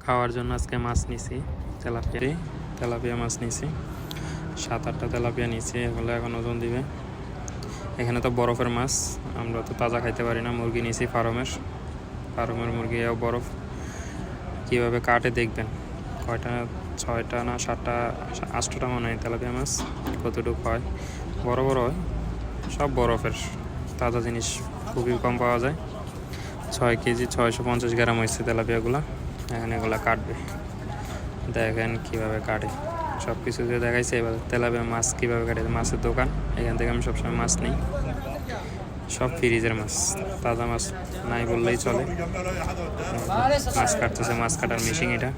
খাওয়ার জন্য আজকে মাছ নিছি, তেলাপিয়া মাছ নিছি। 7-8টা তেলাপিয়া নিছি, এগুলো এখন ওজন দিবে। এখানে তো বরফের মাছ, আমরা তো তাজা খাইতে পারি না। মুরগি নিছি ফার্মের মুরগি, এও বরফ। কীভাবে কাটে দেখবেন। কয়টা, 6টা না 7টা 8টা মনে হয় তেলাপিয়া মাছ। কতটুকু হয়, বড় বড় হয়, সব বরফের। তাজা জিনিস খুবই কম পাওয়া যায়। 6 কেজি 650 গ্রাম হয়েছে তেলাপিয়াগুলো। এখন এগুলো কাটবে, দেখেন কীভাবে কাটে। সব কিছু যে দেখাইছে, এবার তেলাপিয়া মাছ কীভাবে কাটে। মাছের দোকান, এখান থেকে আমি সবসময় মাছ নিই। সব ফ্রিজের মাছ, তাজা মাছ নাই বললেই চলে। মাছ কাটতেছে, মাছ কাটার মেশিন এটা।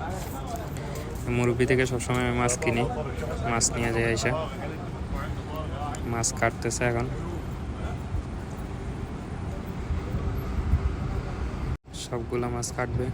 মুরব্বি থেকে সবসময় মাছ কিনি, মাছ নিয়ে যাই এসে। মাছ কাটতেছে এখন, সবগুলা মাছ কাটবে।